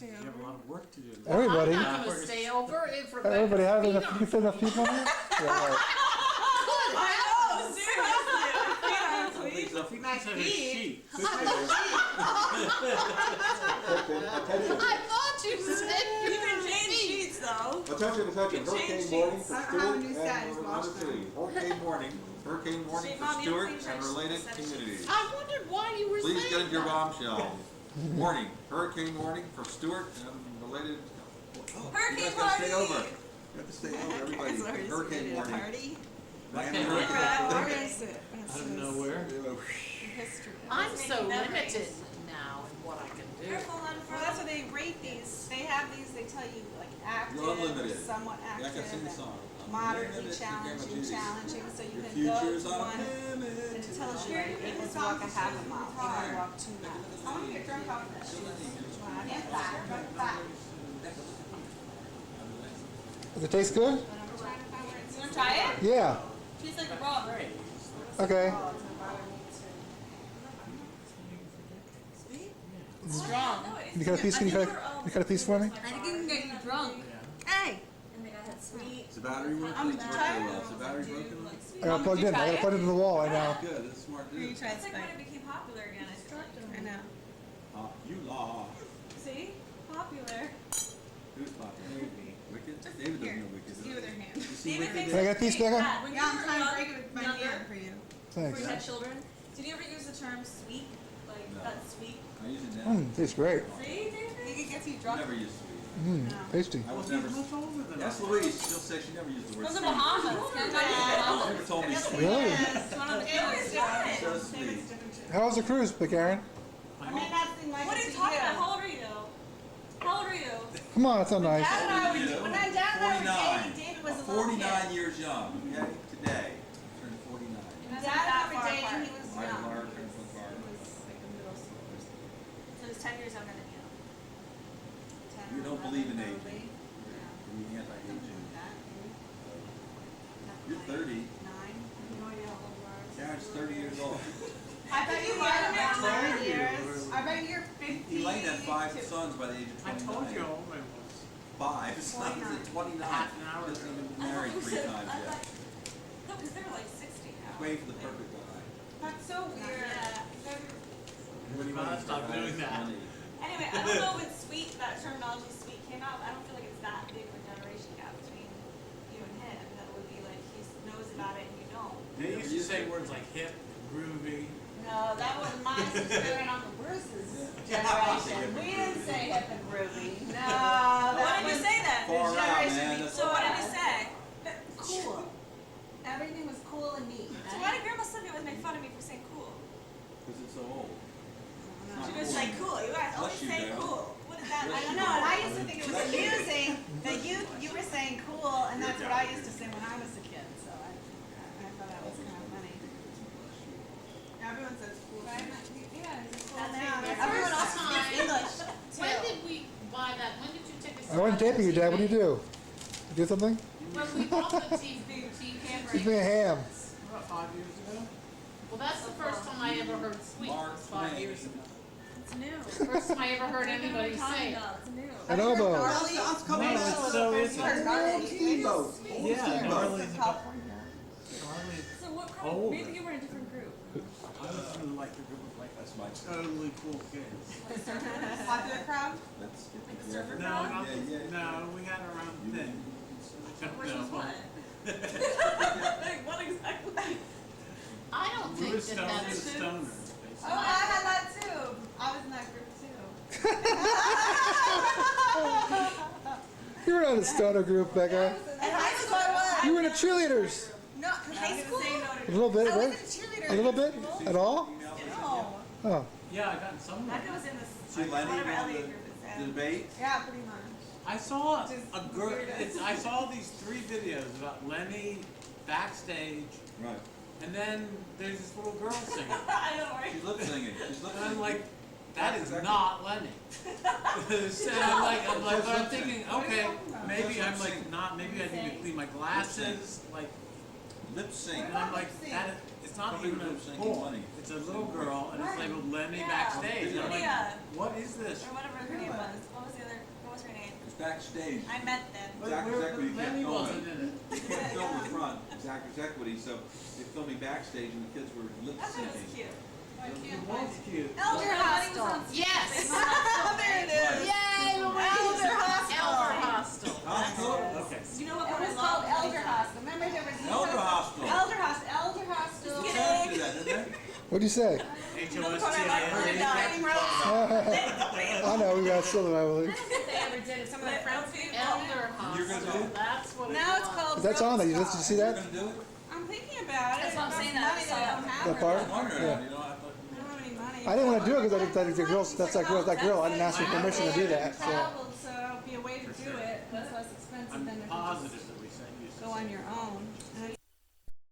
stay You have a over? lot of work to do. Everybody. I'm not gonna stay over if Rebecca. Everybody has enough. You can fit enough people in here? Yeah, right. I know, seriously. So if you My consider feet. sheep, Attention. I thought you said You can change sheets though. Attention, attention. You can change Hurricane warning sheets. for I Stewart have a new set, and it's number washed three. Hurricane warning. Hurricane warning Shit, for Mom, you Stewart haven't seen and my related set of communities. I wondered why you were Please saying get into your that. bombshell. Warning. Hurricane warning for Stewart and related. Hurricane You guys gotta stay party. over. You have to stay over, everybody. Hurricane warning. Party. Miami Okay. hurricane. Where is it? out of nowhere. History. I'm It's so making memories. limited now in what I can do. Careful, well, that's what they rate these. They have these. They tell you like active, You're unlimited. somewhat Yeah, I can active, sing the and song. moderately Unlimited, challenging, Gamma challenging. So you Your can future go is to on one, and limit. it tells you like able to walk a half a mile, able to walk 2 miles. I want to get drunk off that shit. Does it taste good? You want to try it? Yeah. Tastes like raw. Okay. Strong. You cut a piece? Can you cut a piece for me? I think you can get you drunk. Hey! Is the battery working? Is the battery broken? I got plugged in. I got plugged into the wall right now. Good, that's a smart You dude. tried It's like when it became popular again. I know. You law. See? Popular. Who's popular? Wicked? David doesn't know Wicked. Just give it their hand. You see David Wicked thinks Can I there? get a piece, Becca? When yeah, I'm trying to break it with my hand for you. Before you had Thanks. children, did you ever use the term sweet? Like, No. that's sweet? I use it now. Tastes great. See, David? You can get you I drunk. never used sweet. Tasty. I was He's never. much older than That's us. Louise. She'll say she never used the word From the sweet. Bahamas. Can I Never told me sweet. Really? It's one of the It's famous. So different. sweet. It's different. How was the cruise, Aaron? I mean, that's the like What are you talking about? How old are you though? How old are you? Come on, it's so nice. Dad and I were, when my dad and I were 49. dating, David was a little 49 kid. years young. Okay, today. Turned 49. When Dad and I were dating, he was My young. Mark and my He Mark. was like a middle schooler. So he's 10 years younger than you. 10 You or don't 11 believe in aging. probably. You're anti-aging. Something like that, maybe. You're 30. 9. I have no idea how old you are. Karen's 30 years old. I bet you are around 9 years. I bet you're 50. Elaine had 5 to- sons by the age of 29. I told you how old I was. 5 sons at 29. Half an hour Hasn't ago. even been married 3 times I'm yet. like, no, because they're like 60 now. Waiting for the perfect guy. That's so weird. What do you want? Stop doing that. Anyway, I don't know when sweet, that terminology sweet came out. I don't feel like it's that big of a generation gap between you and him. That would be like he knows about it and you don't. They used to say words like hip, groovy. No, that was my sister and Uncle Bruce's generation. We didn't say hip and groovy. No, What that did you was say then? Far out, generation man. before So what did you us. say? Cool. Everything was cool and neat. So why did Grandma Sylvia always make fun of me for saying cool? Because it's so old. She was like cool. You guys always Bless you, say Dale. cool. What is that? I don't know, and I used to think it was amusing that you were saying cool, and that's what I used to say when I was a kid. So I thought that was kind of funny. Everyone says cool. Right? Yeah, it's cool now. Everyone else First speaks time. English. When did we buy that? When did you take us? I wasn't taping you, Dad. What do you do? You do something? When we bought the TV camera. Give me a ham. About 5 years ago? Well, that's the first time I ever heard sweet. Mark was 5 Twain. years ago. It's new. First time I ever heard anybody say it. It's new. An oboe. So is it? Steamboat. Yeah, Marley's about Marley. So what kind Older. of, maybe you were in a different group. I was in like a group of like That's my totally cool kids. Popular crowd? Let's get Like a the surfer No, crowd? not, Yeah. no, we had our own thing. Which was No, what? Like what exactly? I don't we think were that stoners, that's. stoners, Oh, basically. I had that too. I was in that group too. You were not a stoner group, Becca. In high school I was. You were in the cheerleaders. No, in high school? A little bit, I was in right? cheerleaders. A little bit? At all? No. Oh. Yeah, I got in some of Becca them. was in this, See Lenny whatever on LA the group is the in. debate? Yeah, pretty much. I saw Just a girl. weirdos. I saw these 3 videos about Lenny backstage, Right. and then there's this little girl singing, I know, right? She's lip singing. She's lip and I'm singing. like, that is Exactly. not Lenny. So I'm thinking, okay, maybe I'm like not. Maybe I need to clean my glasses, like. Lip sync. And I'm like, that it's not Somebody even a was singing boy. Lenny. It's a little girl, and it's labeled Lenny Yeah. backstage. And I'm Yeah. like, what is this? Or whatever her name was. What was the other? backstage. I met them. But Zach where- Equity can't Lenny film wasn't it. in it. You can't film the front, Zach's Equity, so they filmed me backstage and the kids were lip I thought it was syncing. cute. The one's cute. Elder Hostel. Yes. There it is. Yay, Louise. Elder Hostel. Elder Hostel. Hospital? Okay. You know what It part I was love? called Elder Hostel. Remember there was Elder Hostel. Elder Hostel. Elder Hostel. The Giants did that, didn't they? What'd you say? You know the part I like when they're dying roads. I know, we got still I believe. They ever did it. Some of their friends. Elder You're gonna do Hostel. it? That's what it was. Now it's called. That's on there. You Rose listen, you see You're that? gonna do it? I'm thinking about it. That's what I'm It saying, costs that money I saw that I don't have. that right part? I was wondering, Yeah. you know, I thought. I don't have any money. I didn't want to do it because I think the girls, that's that girl. I didn't ask for permission to do that, so. Travel, so it'll be a way to do it. That's less expensive than I'm if you positive just that we said you. go on your own.